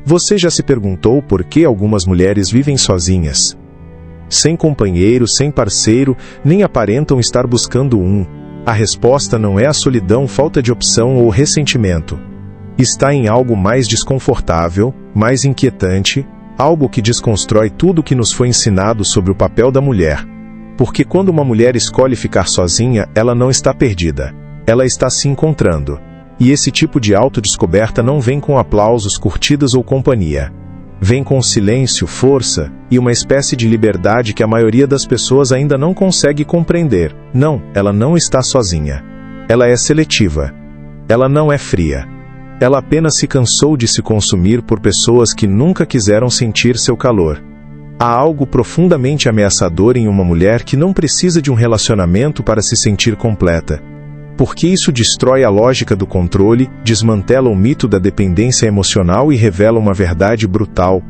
Você já se perguntou por que algumas mulheres vivem sozinhas? Sem companheiro, sem parceiro, nem aparentam estar buscando um. A resposta não é a solidão, falta de opção ou ressentimento. Está em algo mais desconfortável, mais inquietante, algo que desconstrói tudo o que nos foi ensinado sobre o papel da mulher. Porque quando uma mulher escolhe ficar sozinha, ela não está perdida. Ela está se encontrando. E esse tipo de autodescoberta não vem com aplausos, curtidas ou companhia. Vem com silêncio, força e uma espécie de liberdade que a maioria das pessoas ainda não consegue compreender. Não, ela não está sozinha. Ela é seletiva. Ela não é fria. Ela apenas se cansou de se consumir por pessoas que nunca quiseram sentir seu calor. Há algo profundamente ameaçador em uma mulher que não precisa de um relacionamento para se sentir completa. Porque isso destrói a lógica do controle, desmantela o mito da dependência emocional e revela uma verdade brutal.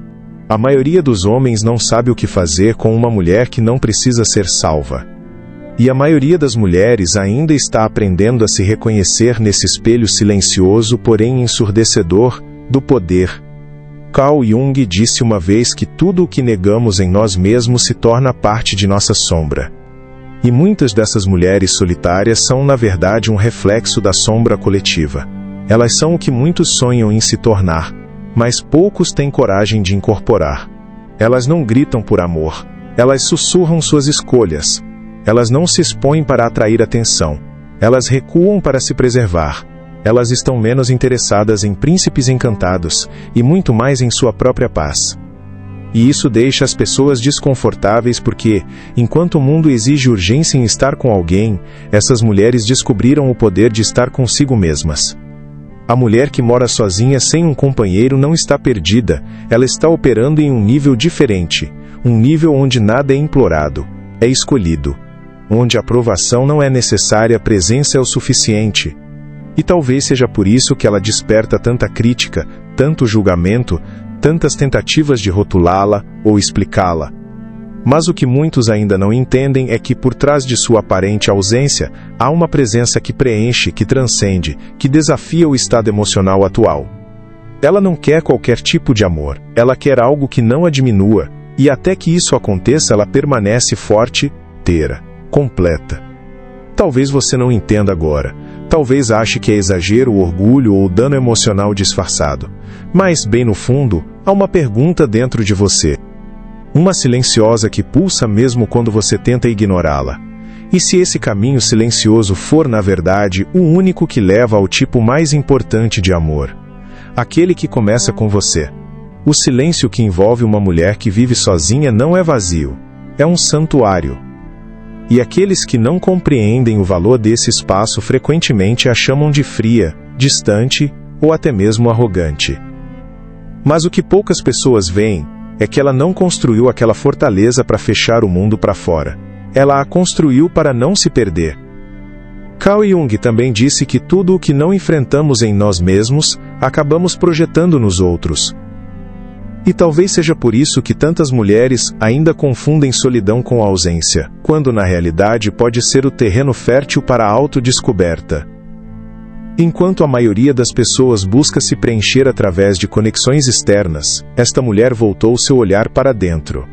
A maioria dos homens não sabe o que fazer com uma mulher que não precisa ser salva. E a maioria das mulheres ainda está aprendendo a se reconhecer nesse espelho silencioso, porém ensurdecedor, do poder. Carl Jung disse uma vez que tudo o que negamos em nós mesmos se torna parte de nossa sombra. E muitas dessas mulheres solitárias são, na verdade, um reflexo da sombra coletiva. Elas são o que muitos sonham em se tornar, mas poucos têm coragem de incorporar. Elas não gritam por amor, elas sussurram suas escolhas. Elas não se expõem para atrair atenção, elas recuam para se preservar. Elas estão menos interessadas em príncipes encantados, e muito mais em sua própria paz. E isso deixa as pessoas desconfortáveis porque, enquanto o mundo exige urgência em estar com alguém, essas mulheres descobriram o poder de estar consigo mesmas. A mulher que mora sozinha sem um companheiro não está perdida, ela está operando em um nível diferente, um nível onde nada é implorado, é escolhido. Onde a aprovação não é necessária, a presença é o suficiente. E talvez seja por isso que ela desperta tanta crítica, tanto julgamento, tantas tentativas de rotulá-la ou explicá-la. Mas o que muitos ainda não entendem é que por trás de sua aparente ausência, há uma presença que preenche, que transcende, que desafia o estado emocional atual. Ela não quer qualquer tipo de amor, ela quer algo que não a diminua, e até que isso aconteça ela permanece forte, inteira, completa. Talvez você não entenda agora. Talvez ache que é exagero, orgulho ou dano emocional disfarçado. Mas, bem no fundo, há uma pergunta dentro de você. Uma silenciosa que pulsa mesmo quando você tenta ignorá-la. E se esse caminho silencioso for, na verdade, o único que leva ao tipo mais importante de amor? Aquele que começa com você. O silêncio que envolve uma mulher que vive sozinha não é vazio. É um santuário. E aqueles que não compreendem o valor desse espaço frequentemente a chamam de fria, distante ou até mesmo arrogante. Mas o que poucas pessoas veem é que ela não construiu aquela fortaleza para fechar o mundo para fora. Ela a construiu para não se perder. Carl Jung também disse que tudo o que não enfrentamos em nós mesmos, acabamos projetando nos outros. E talvez seja por isso que tantas mulheres ainda confundem solidão com ausência, quando na realidade pode ser o terreno fértil para a autodescoberta. Enquanto a maioria das pessoas busca se preencher através de conexões externas, esta mulher voltou seu olhar para dentro.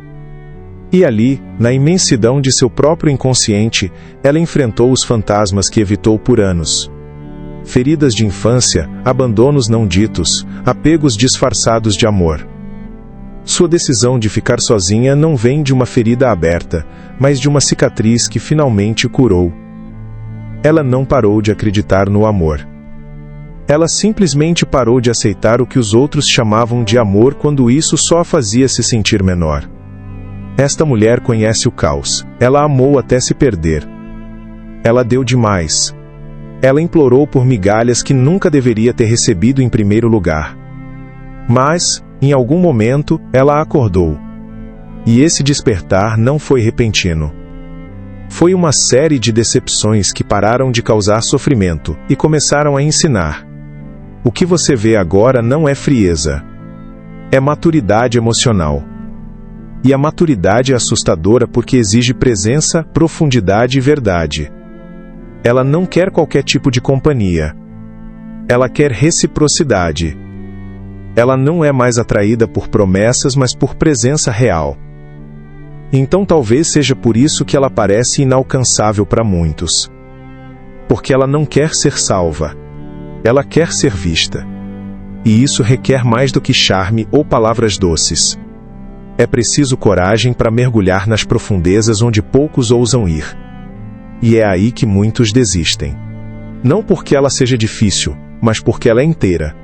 E ali, na imensidão de seu próprio inconsciente, ela enfrentou os fantasmas que evitou por anos. Feridas de infância, abandonos não ditos, apegos disfarçados de amor. Sua decisão de ficar sozinha não vem de uma ferida aberta, mas de uma cicatriz que finalmente curou. Ela não parou de acreditar no amor. Ela simplesmente parou de aceitar o que os outros chamavam de amor quando isso só a fazia se sentir menor. Esta mulher conhece o caos. Ela amou até se perder. Ela deu demais. Ela implorou por migalhas que nunca deveria ter recebido em primeiro lugar. Mas, em algum momento, ela acordou. E esse despertar não foi repentino. Foi uma série de decepções que pararam de causar sofrimento e começaram a ensinar. O que você vê agora não é frieza. É maturidade emocional. E a maturidade é assustadora porque exige presença, profundidade e verdade. Ela não quer qualquer tipo de companhia. Ela quer reciprocidade. Ela não é mais atraída por promessas, mas por presença real. Então talvez seja por isso que ela parece inalcançável para muitos. Porque ela não quer ser salva. Ela quer ser vista. E isso requer mais do que charme ou palavras doces. É preciso coragem para mergulhar nas profundezas onde poucos ousam ir. E é aí que muitos desistem. Não porque ela seja difícil, mas porque ela é inteira.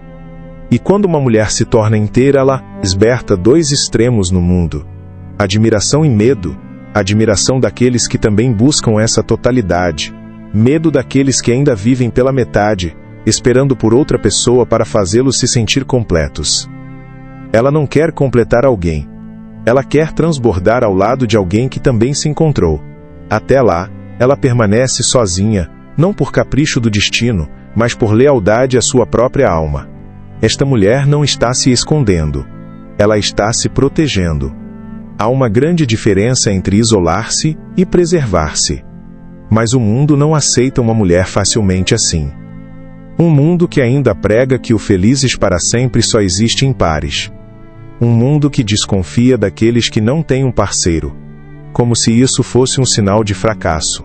E quando uma mulher se torna inteira, ela desperta dois extremos no mundo: admiração e medo. Admiração daqueles que também buscam essa totalidade. Medo daqueles que ainda vivem pela metade, esperando por outra pessoa para fazê-los se sentir completos. Ela não quer completar alguém. Ela quer transbordar ao lado de alguém que também se encontrou. Até lá, ela permanece sozinha, não por capricho do destino, mas por lealdade à sua própria alma. Esta mulher não está se escondendo. Ela está se protegendo. Há uma grande diferença entre isolar-se e preservar-se. Mas o mundo não aceita uma mulher facilmente assim. Um mundo que ainda prega que o felizes para sempre só existe em pares. Um mundo que desconfia daqueles que não têm um parceiro, como se isso fosse um sinal de fracasso.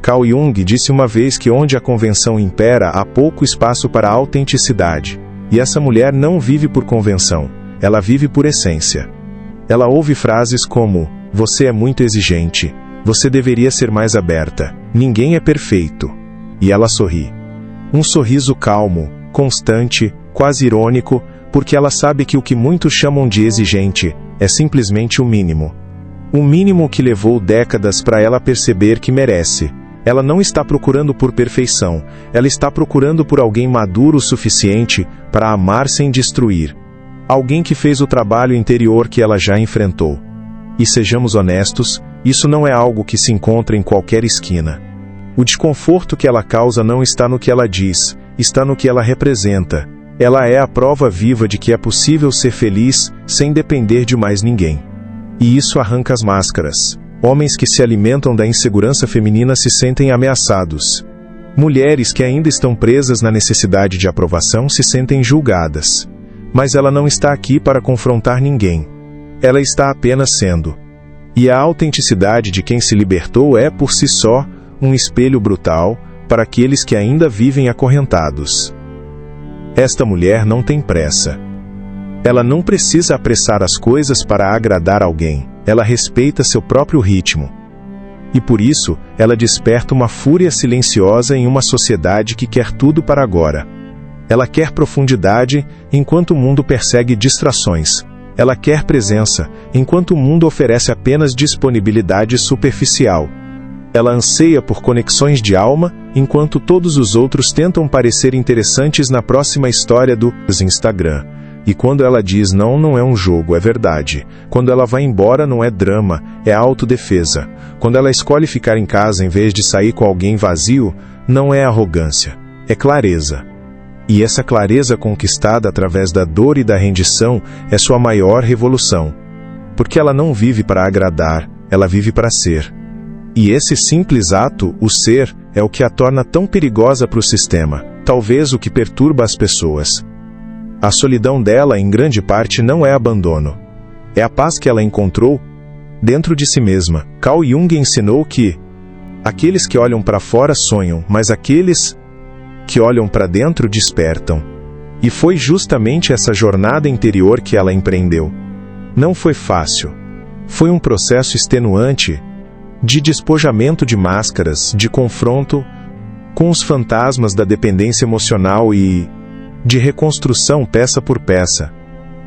Carl Jung disse uma vez que onde a convenção impera há pouco espaço para a autenticidade, e essa mulher não vive por convenção, ela vive por essência. Ela ouve frases como: "Você é muito exigente, você deveria ser mais aberta, ninguém é perfeito", e ela sorri. Um sorriso calmo, constante, quase irônico, porque ela sabe que o que muitos chamam de exigente é simplesmente o mínimo. O mínimo que levou décadas para ela perceber que merece. Ela não está procurando por perfeição, ela está procurando por alguém maduro o suficiente para amar sem destruir. Alguém que fez o trabalho interior que ela já enfrentou. E sejamos honestos, isso não é algo que se encontra em qualquer esquina. O desconforto que ela causa não está no que ela diz, está no que ela representa. Ela é a prova viva de que é possível ser feliz sem depender de mais ninguém. E isso arranca as máscaras. Homens que se alimentam da insegurança feminina se sentem ameaçados. Mulheres que ainda estão presas na necessidade de aprovação se sentem julgadas. Mas ela não está aqui para confrontar ninguém. Ela está apenas sendo. E a autenticidade de quem se libertou é, por si só, um espelho brutal para aqueles que ainda vivem acorrentados. Esta mulher não tem pressa. Ela não precisa apressar as coisas para agradar alguém. Ela respeita seu próprio ritmo. E por isso, ela desperta uma fúria silenciosa em uma sociedade que quer tudo para agora. Ela quer profundidade, enquanto o mundo persegue distrações. Ela quer presença, enquanto o mundo oferece apenas disponibilidade superficial. Ela anseia por conexões de alma, enquanto todos os outros tentam parecer interessantes na próxima história do Instagram. E quando ela diz não, não é um jogo, é verdade. Quando ela vai embora, não é drama, é autodefesa. Quando ela escolhe ficar em casa em vez de sair com alguém vazio, não é arrogância, é clareza. E essa clareza conquistada através da dor e da rendição é sua maior revolução. Porque ela não vive para agradar, ela vive para ser. E esse simples ato, o ser, é o que a torna tão perigosa para o sistema, talvez o que perturba as pessoas. A solidão dela, em grande parte, não é abandono. É a paz que ela encontrou dentro de si mesma. Carl Jung ensinou que aqueles que olham para fora sonham, mas aqueles que olham para dentro despertam. E foi justamente essa jornada interior que ela empreendeu. Não foi fácil. Foi um processo extenuante, de despojamento de máscaras, de confronto com os fantasmas da dependência emocional e de reconstrução peça por peça.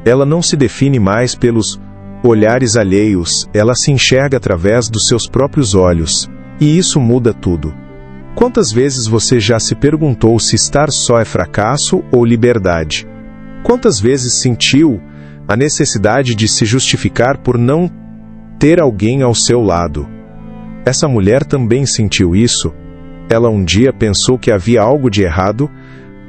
Ela não se define mais pelos olhares alheios, ela se enxerga através dos seus próprios olhos, e isso muda tudo. Quantas vezes você já se perguntou se estar só é fracasso ou liberdade? Quantas vezes sentiu a necessidade de se justificar por não ter alguém ao seu lado? Essa mulher também sentiu isso. Ela um dia pensou que havia algo de errado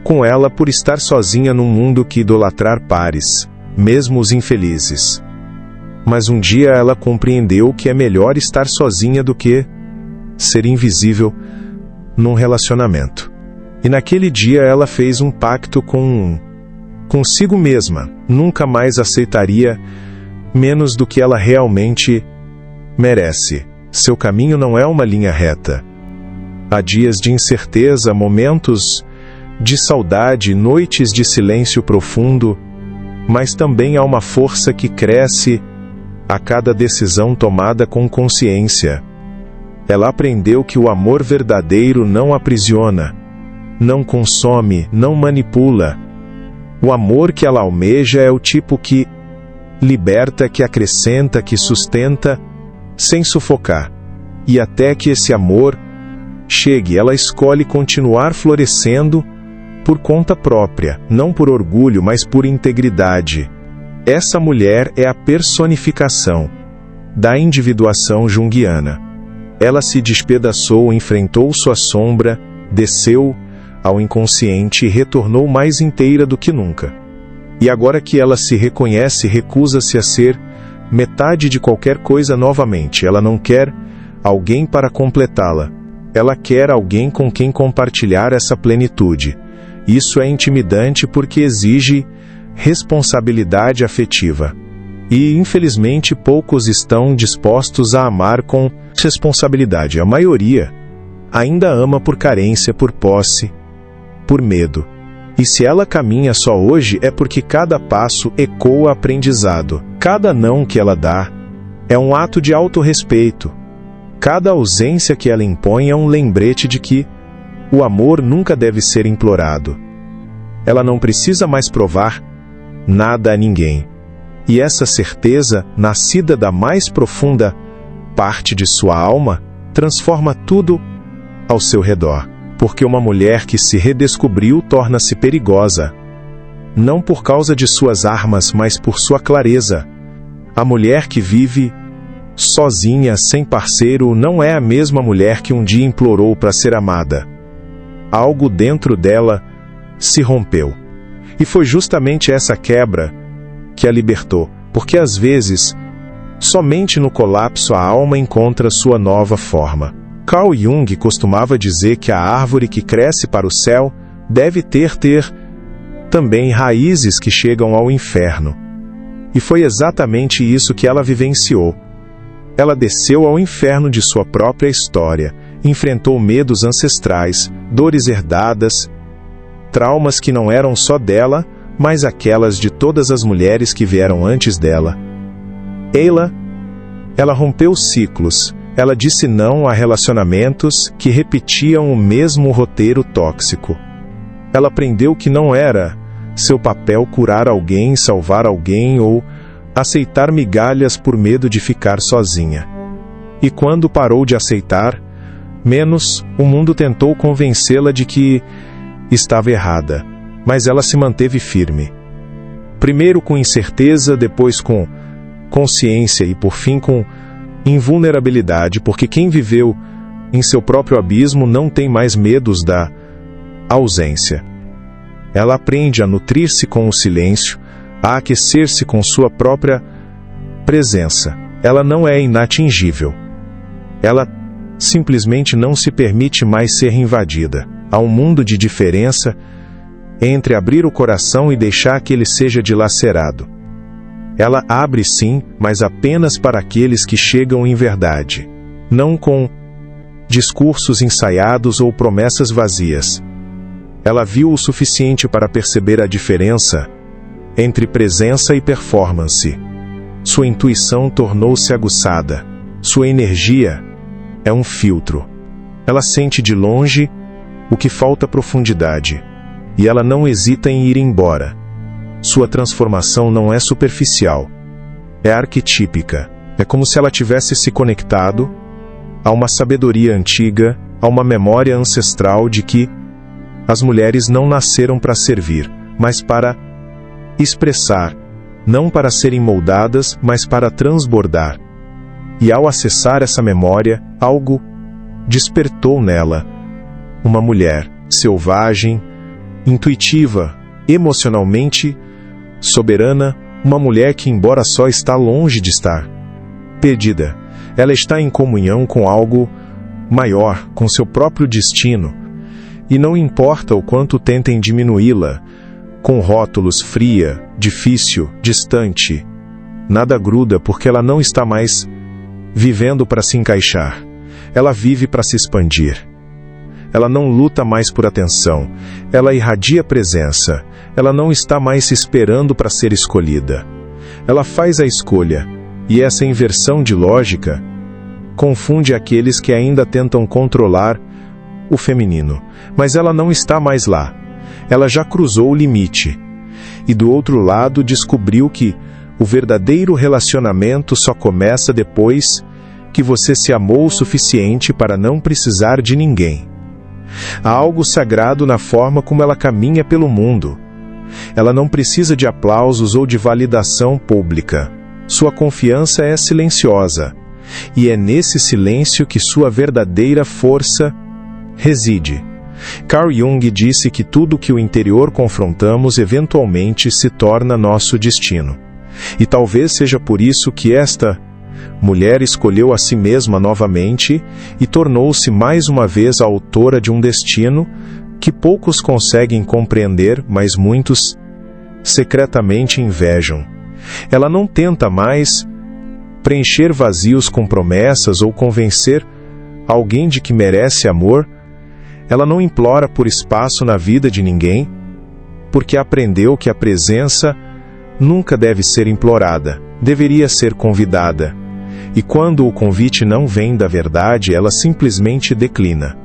com ela por estar sozinha num mundo que idolatrar pares, mesmo os infelizes. Mas um dia ela compreendeu que é melhor estar sozinha do que ser invisível num relacionamento. E naquele dia ela fez um pacto com consigo mesma, nunca mais aceitaria menos do que ela realmente merece. Seu caminho não é uma linha reta. Há dias de incerteza, momentos de saudade, noites de silêncio profundo, mas também há uma força que cresce a cada decisão tomada com consciência. Ela aprendeu que o amor verdadeiro não aprisiona, não consome, não manipula. O amor que ela almeja é o tipo que liberta, que acrescenta, que sustenta, sem sufocar. E até que esse amor chegue, ela escolhe continuar florescendo por conta própria, não por orgulho, mas por integridade. Essa mulher é a personificação da individuação junguiana. Ela se despedaçou, enfrentou sua sombra, desceu ao inconsciente e retornou mais inteira do que nunca. E agora que ela se reconhece, recusa-se a ser metade de qualquer coisa novamente. Ela não quer alguém para completá-la. Ela quer alguém com quem compartilhar essa plenitude. Isso é intimidante porque exige responsabilidade afetiva. E, infelizmente, poucos estão dispostos a amar com responsabilidade. A maioria ainda ama por carência, por posse, por medo. E se ela caminha só hoje é porque cada passo ecoa aprendizado. Cada não que ela dá é um ato de autorrespeito. Cada ausência que ela impõe é um lembrete de que o amor nunca deve ser implorado. Ela não precisa mais provar nada a ninguém. E essa certeza, nascida da mais profunda parte de sua alma, transforma tudo ao seu redor. Porque uma mulher que se redescobriu torna-se perigosa. Não por causa de suas armas, mas por sua clareza. A mulher que vive sozinha, sem parceiro, não é a mesma mulher que um dia implorou para ser amada. Algo dentro dela se rompeu. E foi justamente essa quebra que a libertou, porque às vezes, somente no colapso a alma encontra sua nova forma. Carl Jung costumava dizer que a árvore que cresce para o céu deve ter também raízes que chegam ao inferno. E foi exatamente isso que ela vivenciou. Ela desceu ao inferno de sua própria história, enfrentou medos ancestrais, dores herdadas, traumas que não eram só dela, mas aquelas de todas as mulheres que vieram antes dela. Ela rompeu ciclos, ela disse não a relacionamentos que repetiam o mesmo roteiro tóxico. Ela aprendeu que não era seu papel curar alguém, salvar alguém ou aceitar migalhas por medo de ficar sozinha. E quando parou de aceitar, menos o mundo tentou convencê-la de que estava errada, mas ela se manteve firme. Primeiro com incerteza, depois com consciência e por fim com invulnerabilidade, porque quem viveu em seu próprio abismo não tem mais medos da ausência. Ela aprende a nutrir-se com o silêncio, a aquecer-se com sua própria presença. Ela não é inatingível. Ela simplesmente não se permite mais ser invadida. Há um mundo de diferença entre abrir o coração e deixar que ele seja dilacerado. Ela abre sim, mas apenas para aqueles que chegam em verdade, não com discursos ensaiados ou promessas vazias. Ela viu o suficiente para perceber a diferença entre presença e performance. Sua intuição tornou-se aguçada. Sua energia é um filtro. Ela sente de longe o que falta profundidade, e ela não hesita em ir embora. Sua transformação não é superficial, é arquetípica. É como se ela tivesse se conectado a uma sabedoria antiga, a uma memória ancestral de que as mulheres não nasceram para servir, mas para expressar, não para serem moldadas, mas para transbordar. E ao acessar essa memória, algo despertou nela. Uma mulher selvagem, intuitiva, emocionalmente soberana, uma mulher que, embora só está longe de estar perdida, ela está em comunhão com algo maior, com seu próprio destino, e não importa o quanto tentem diminuí-la, com rótulos fria, difícil, distante. Nada gruda porque ela não está mais vivendo para se encaixar. Ela vive para se expandir. Ela não luta mais por atenção. Ela irradia presença. Ela não está mais esperando para ser escolhida. Ela faz a escolha. E essa inversão de lógica confunde aqueles que ainda tentam controlar o feminino. Mas ela não está mais lá. Ela já cruzou o limite. E do outro lado descobriu que o verdadeiro relacionamento só começa depois que você se amou o suficiente para não precisar de ninguém. Há algo sagrado na forma como ela caminha pelo mundo. Ela não precisa de aplausos ou de validação pública. Sua confiança é silenciosa. E é nesse silêncio que sua verdadeira força reside. Carl Jung disse que tudo que o interior confrontamos eventualmente se torna nosso destino. E talvez seja por isso que esta mulher escolheu a si mesma novamente e tornou-se mais uma vez a autora de um destino que poucos conseguem compreender, mas muitos secretamente invejam. Ela não tenta mais preencher vazios com promessas ou convencer alguém de que merece amor. Ela não implora por espaço na vida de ninguém, porque aprendeu que a presença nunca deve ser implorada, deveria ser convidada. E quando o convite não vem da verdade, ela simplesmente declina.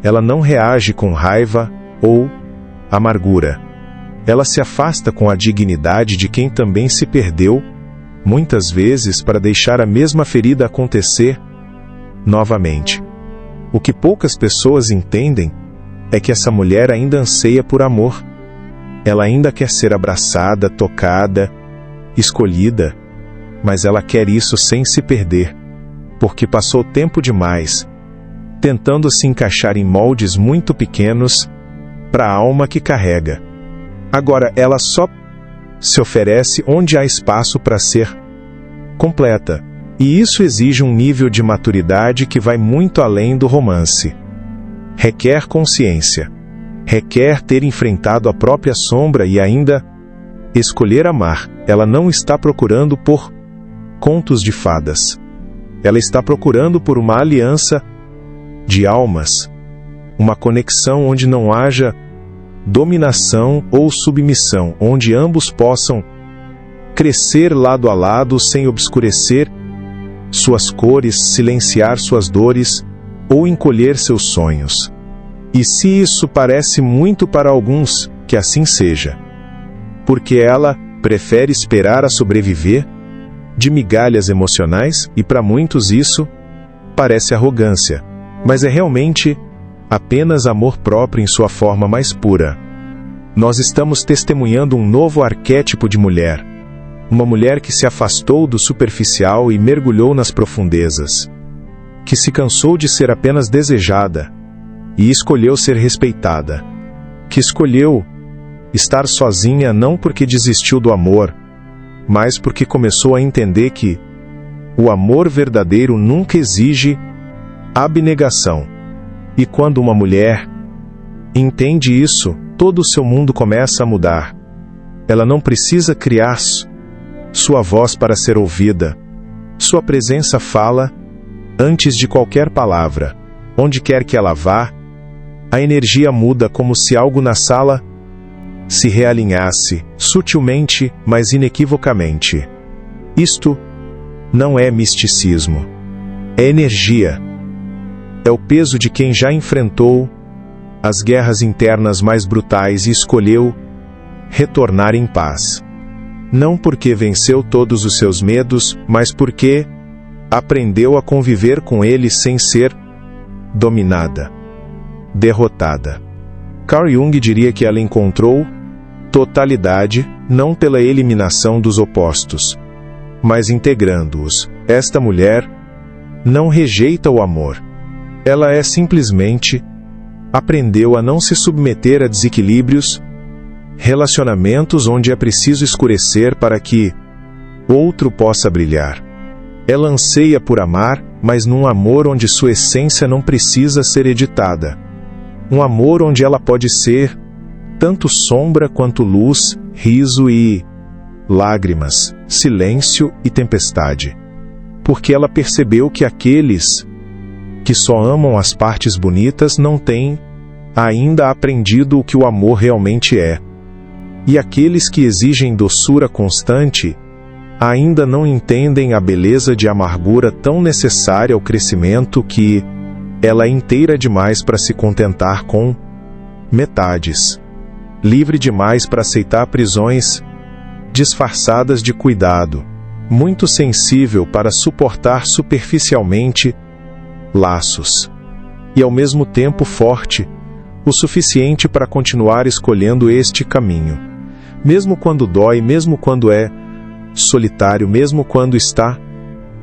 Ela não reage com raiva ou amargura. Ela se afasta com a dignidade de quem também se perdeu, muitas vezes para deixar a mesma ferida acontecer novamente. O que poucas pessoas entendem é que essa mulher ainda anseia por amor. Ela ainda quer ser abraçada, tocada, escolhida, mas ela quer isso sem se perder, porque passou tempo demais tentando se encaixar em moldes muito pequenos para a alma que carrega. Agora ela só se oferece onde há espaço para ser completa. E isso exige um nível de maturidade que vai muito além do romance. Requer consciência. Requer ter enfrentado a própria sombra e ainda escolher amar. Ela não está procurando por contos de fadas. Ela está procurando por uma aliança de almas. Uma conexão onde não haja dominação ou submissão, onde ambos possam crescer lado a lado sem obscurecer suas cores, silenciar suas dores ou encolher seus sonhos. E se isso parece muito para alguns, que assim seja. Porque ela prefere esperar a sobreviver de migalhas emocionais, e para muitos isso parece arrogância, mas é realmente apenas amor próprio em sua forma mais pura. Nós estamos testemunhando um novo arquétipo de mulher. Uma mulher que se afastou do superficial e mergulhou nas profundezas. Que se cansou de ser apenas desejada e escolheu ser respeitada. Que escolheu estar sozinha não porque desistiu do amor, mas porque começou a entender que o amor verdadeiro nunca exige abnegação. E quando uma mulher entende isso, todo o seu mundo começa a mudar. Ela não precisa criar sua voz para ser ouvida. Sua presença fala antes de qualquer palavra. Onde quer que ela vá, a energia muda como se algo na sala se realinhasse, sutilmente, mas inequivocamente. Isto não é misticismo. É energia. É o peso de quem já enfrentou as guerras internas mais brutais e escolheu retornar em paz. Não porque venceu todos os seus medos, mas porque aprendeu a conviver com eles sem ser dominada, derrotada. Carl Jung diria que ela encontrou totalidade, não pela eliminação dos opostos, mas integrando-os. Esta mulher não rejeita o amor. Ela simplesmente aprendeu a não se submeter a desequilíbrios, relacionamentos onde é preciso escurecer para que outro possa brilhar. Ela anseia por amar, mas num amor onde sua essência não precisa ser editada. Um amor onde ela pode ser tanto sombra quanto luz, riso e lágrimas, silêncio e tempestade. Porque ela percebeu que aqueles que só amam as partes bonitas não têm ainda aprendido o que o amor realmente é. E aqueles que exigem doçura constante ainda não entendem a beleza de amargura tão necessária ao crescimento, que ela é inteira demais para se contentar com metades, livre demais para aceitar prisões disfarçadas de cuidado, muito sensível para suportar superficialmente laços, e ao mesmo tempo forte o suficiente para continuar escolhendo este caminho, mesmo quando dói, mesmo quando é solitário, mesmo quando está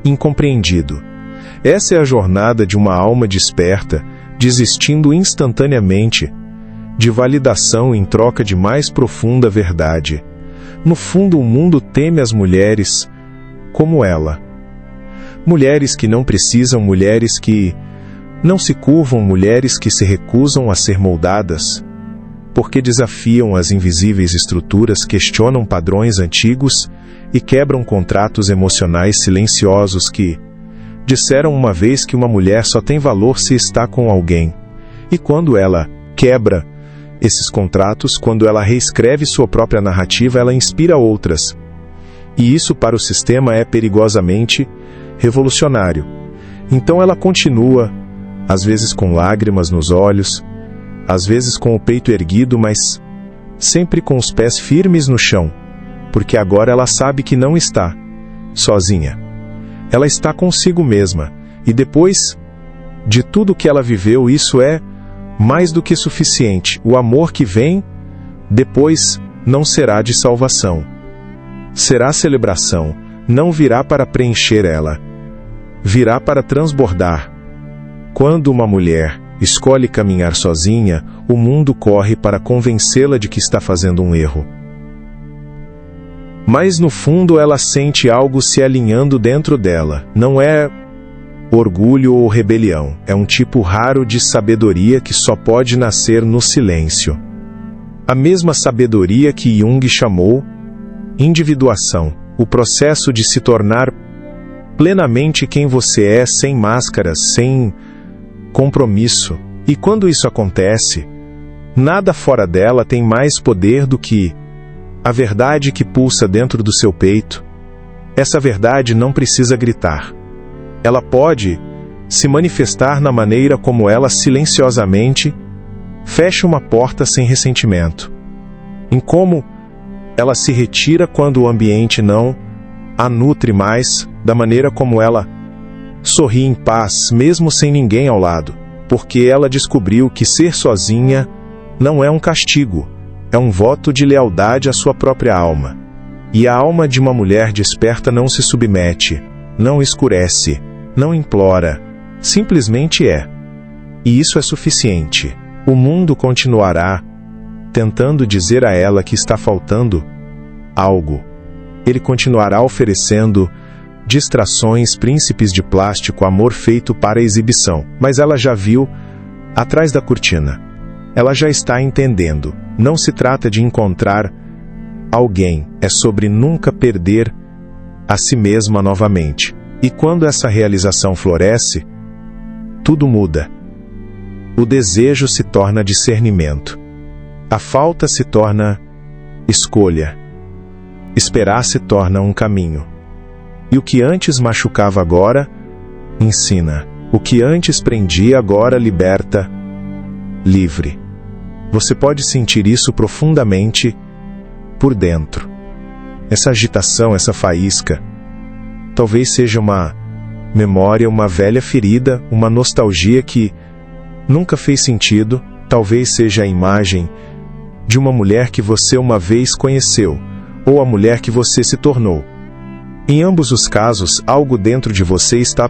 incompreendido. Essa é a jornada de uma alma desperta, desistindo instantaneamente de validação em troca de mais profunda verdade. No fundo, o mundo teme as mulheres como ela. Mulheres que não precisam, mulheres que não se curvam, mulheres que se recusam a ser moldadas, porque desafiam as invisíveis estruturas, questionam padrões antigos e quebram contratos emocionais silenciosos que disseram uma vez que uma mulher só tem valor se está com alguém. E quando ela quebra esses contratos, quando ela reescreve sua própria narrativa, ela inspira outras. E isso para o sistema é perigosamente revolucionário. Então ela continua, às vezes com lágrimas nos olhos, às vezes com o peito erguido, mas sempre com os pés firmes no chão, porque agora ela sabe que não está sozinha. Ela está consigo mesma, e depois de tudo que ela viveu, isso é mais do que suficiente. O amor que vem depois não será de salvação. Será celebração, não virá para preencher ela, virá para transbordar. Quando uma mulher escolhe caminhar sozinha, o mundo corre para convencê-la de que está fazendo um erro. Mas no fundo ela sente algo se alinhando dentro dela. Não é orgulho ou rebelião, é um tipo raro de sabedoria que só pode nascer no silêncio. A mesma sabedoria que Jung chamou individuação, o processo de se tornar plenamente quem você é, sem máscaras, sem compromisso. E quando isso acontece, nada fora dela tem mais poder do que a verdade que pulsa dentro do seu peito. Essa verdade não precisa gritar. Ela pode se manifestar na maneira como ela silenciosamente fecha uma porta sem ressentimento, em como ela se retira quando o ambiente não a nutre mais, da maneira como ela sorri em paz, mesmo sem ninguém ao lado, porque ela descobriu que ser sozinha não é um castigo, é um voto de lealdade à sua própria alma. E a alma de uma mulher desperta não se submete, não escurece, não implora, simplesmente é. E isso é suficiente. O mundo continuará tentando dizer a ela que está faltando algo. Ele continuará oferecendo distrações, príncipes de plástico, amor feito para exibição. Mas ela já viu atrás da cortina. Ela já está entendendo. Não se trata de encontrar alguém, é sobre nunca perder a si mesma novamente. E quando essa realização floresce, tudo muda. O desejo se torna discernimento. A falta se torna escolha. Esperar se torna um caminho. E o que antes machucava agora, ensina. O que antes prendia agora liberta, livre. Você pode sentir isso profundamente por dentro. Essa agitação, essa faísca, talvez seja uma memória, uma velha ferida, uma nostalgia que nunca fez sentido. Talvez seja a imagem de uma mulher que você uma vez conheceu, ou a mulher que você se tornou. Em ambos os casos, algo dentro de você está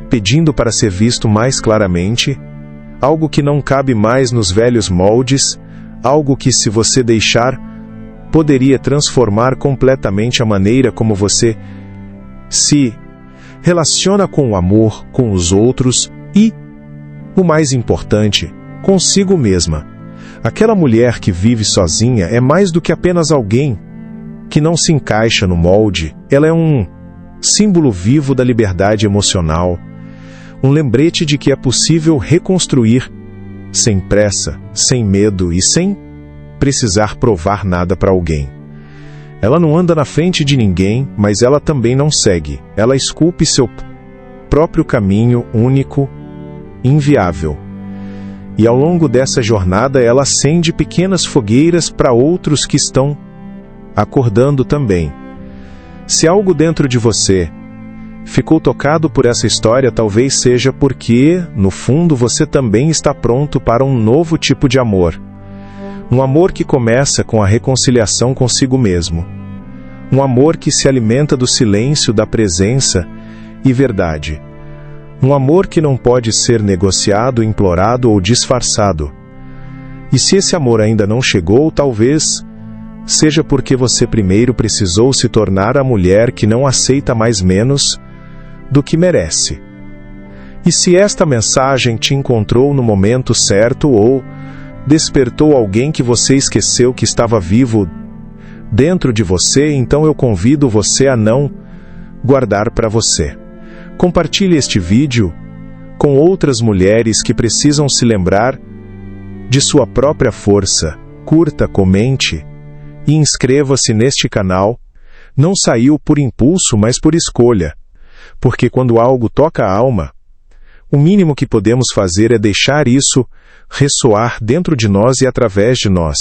pedindo para ser visto mais claramente, algo que não cabe mais nos velhos moldes, algo que, se você deixar, poderia transformar completamente a maneira como você se relaciona com o amor, com os outros e, o mais importante, consigo mesma. Aquela mulher que vive sozinha é mais do que apenas alguém que não se encaixa no molde. Ela é um símbolo vivo da liberdade emocional, um lembrete de que é possível reconstruir sem pressa, sem medo e sem precisar provar nada para alguém. Ela não anda na frente de ninguém, mas ela também não segue. Ela esculpe seu próprio caminho único, inviável. E ao longo dessa jornada ela acende pequenas fogueiras para outros que estão acordando também. Se algo dentro de você ficou tocado por essa história, talvez seja porque, no fundo, você também está pronto para um novo tipo de amor. Um amor que começa com a reconciliação consigo mesmo. Um amor que se alimenta do silêncio, da presença e verdade. Um amor que não pode ser negociado, implorado ou disfarçado. E se esse amor ainda não chegou, talvez seja porque você primeiro precisou se tornar a mulher que não aceita mais menos do que merece. E se esta mensagem te encontrou no momento certo ou despertou alguém que você esqueceu que estava vivo dentro de você, então eu convido você a não guardar para você. Compartilhe este vídeo com outras mulheres que precisam se lembrar de sua própria força. Curta, comente e inscreva-se neste canal. Não saiu por impulso, mas por escolha. Porque quando algo toca a alma, o mínimo que podemos fazer é deixar isso ressoar dentro de nós e através de nós.